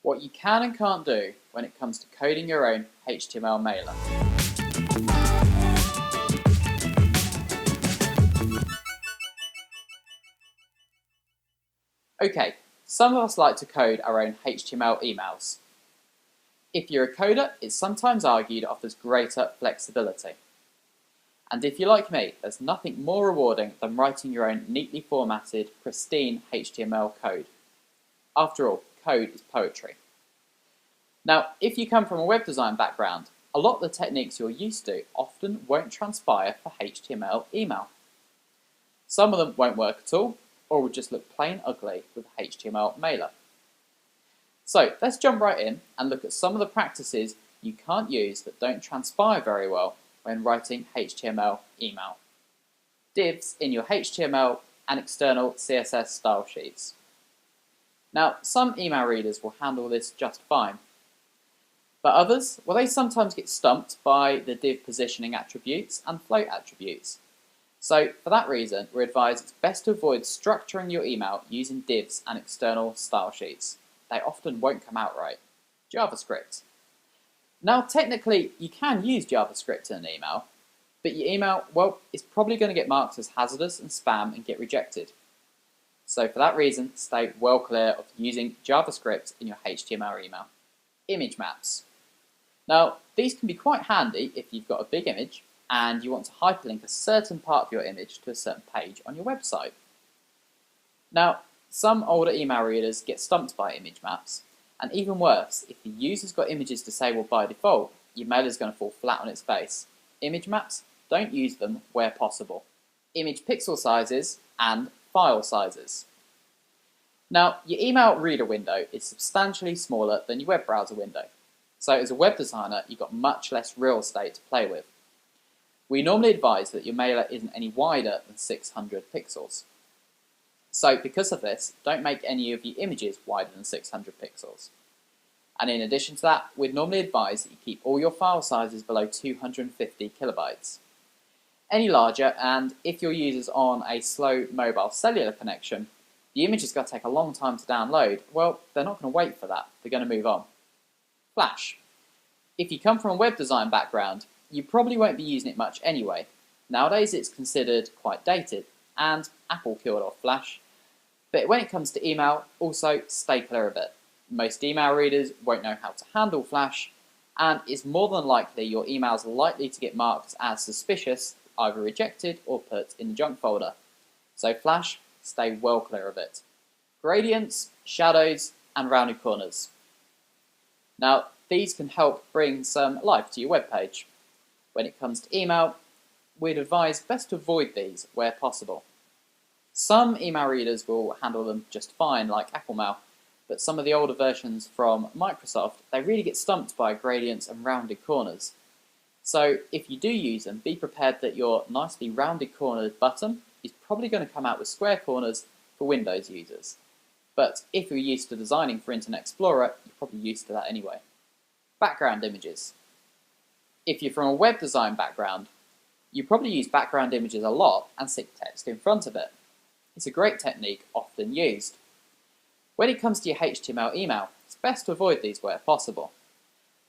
What you can and can't do when it comes to coding your own HTML mailer. Okay, some of us like to code our own HTML emails. If you're a coder, it's sometimes argued offers greater flexibility. And if you're like me, there's nothing more rewarding than writing your own neatly formatted, pristine HTML code. After all, code is poetry. Now, if you come from a web design background, a lot of the techniques you're used to often won't transpire for HTML email. Some of them won't work at all, or will just look plain ugly with a HTML mailer. So let's jump right in and look at some of the practices you can't use that don't transpire very well when writing HTML email. Divs in your HTML and external CSS style sheets. Now, some email readers will handle this just fine, but others, well, they sometimes get stumped by the div positioning attributes and float attributes. So for that reason, we're advised it's best to avoid structuring your email using divs and external style sheets. They often won't come out right. JavaScript. Now technically you can use JavaScript in an email, but your email, well, it's probably going to get marked as hazardous and spam and get rejected. So for that reason, stay well clear of using JavaScript in your HTML email. Image maps. Now these can be quite handy if you've got a big image and you want to hyperlink a certain part of your image to a certain page on your website. Now, some older email readers get stumped by image maps, and even worse, if the user's got images disabled by default, your mail is going to fall flat on its face. Image maps, don't use them where possible. Image pixel sizes and file sizes. Now, your email reader window is substantially smaller than your web browser window, so as a web designer, you've got much less real estate to play with. We normally advise that your mailer isn't any wider than 600 pixels. So because of this, don't make any of your images wider than 600 pixels. And in addition to that, we'd normally advise that you keep all your file sizes below 250 kilobytes. Any larger, and if your user's on a slow mobile cellular connection, the image is going to take a long time to download. Well, they're not going to wait for that, they're going to move on. Flash. If you come from a web design background, you probably won't be using it much anyway. Nowadays it's considered quite dated, and Apple killed off Flash. But when it comes to email, also stay clear of it. Most email readers won't know how to handle Flash, and it's more than likely your emails are likely to get marked as suspicious, either rejected or put in the junk folder. So Flash, stay well clear of it. Gradients, shadows, and rounded corners. Now, these can help bring some life to your web page. When it comes to email, we'd advise best to avoid these where possible. Some email readers will handle them just fine, like Apple Mail, but some of the older versions from Microsoft, they really get stumped by gradients and rounded corners. So if you do use them, be prepared that your nicely rounded cornered button is probably going to come out with square corners for Windows users. But if you're used to designing for Internet Explorer, you're probably used to that anyway. Background images. If you're from a web design background, you probably use background images a lot and stick text in front of it. It's a great technique often used. When it comes to your HTML email, it's best to avoid these where possible.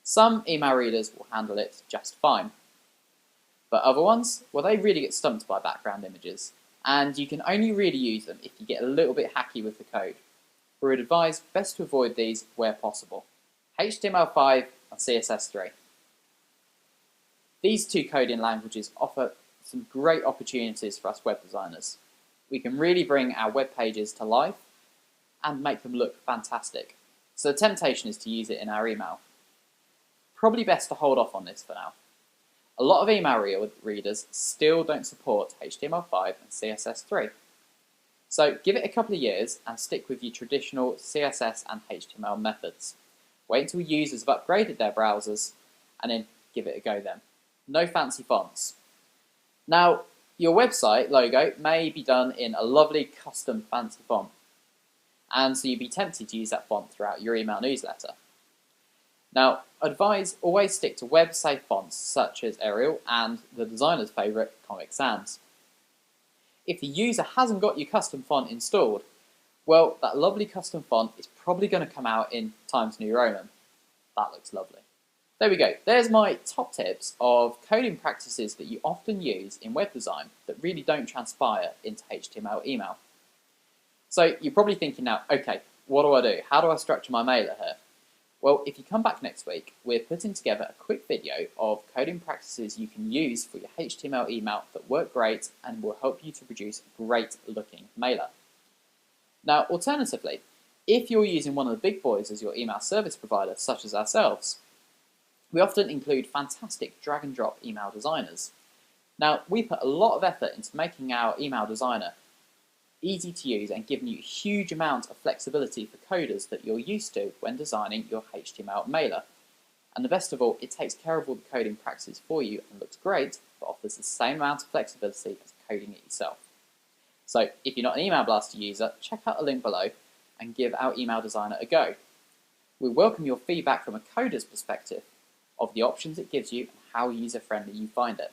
Some email readers will handle it just fine. But other ones, well, they really get stumped by background images, and you can only really use them if you get a little bit hacky with the code. We would advise best to avoid these where possible. HTML5 and CSS3. These two coding languages offer some great opportunities for us web designers. We can really bring our web pages to life and make them look fantastic. So the temptation is to use it in our email. Probably best to hold off on this for now. A lot of email readers still don't support HTML5 and CSS3. So give it a couple of years and stick with your traditional CSS and HTML methods. Wait until users have upgraded their browsers and then give it a go then. No fancy fonts. Now, your website logo may be done in a lovely custom fancy font, and so you'd be tempted to use that font throughout your email newsletter. Now, advise always stick to web-safe fonts such as Arial and the designer's favourite, Comic Sans. If the user hasn't got your custom font installed, Well, that lovely custom font is probably going to come out in Times New Roman. That looks lovely. There we go. There's my top tips of coding practices that you often use in web design that really don't transpire into HTML email. So you're probably thinking now, okay, what do I do? How do I structure my mailer here? Well, if you come back next week, we're putting together a quick video of coding practices you can use for your HTML email that work great and will help you to produce a great looking mailer. Now, alternatively, if you're using one of the big boys as your email service provider, such as ourselves, we often include fantastic drag and drop email designers. Now, we put a lot of effort into making our email designer easy to use and giving you a huge amount of flexibility for coders that you're used to when designing your HTML mailer. And the best of all, it takes care of all the coding practices for you and looks great, but offers the same amount of flexibility as coding it yourself. So if you're not an Email Blaster user, check out the link below and give our email designer a go. We welcome your feedback from a coder's perspective of the options it gives you and how user-friendly you find it.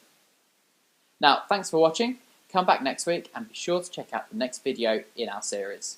Now, thanks for watching. Come back next week and be sure to check out the next video in our series.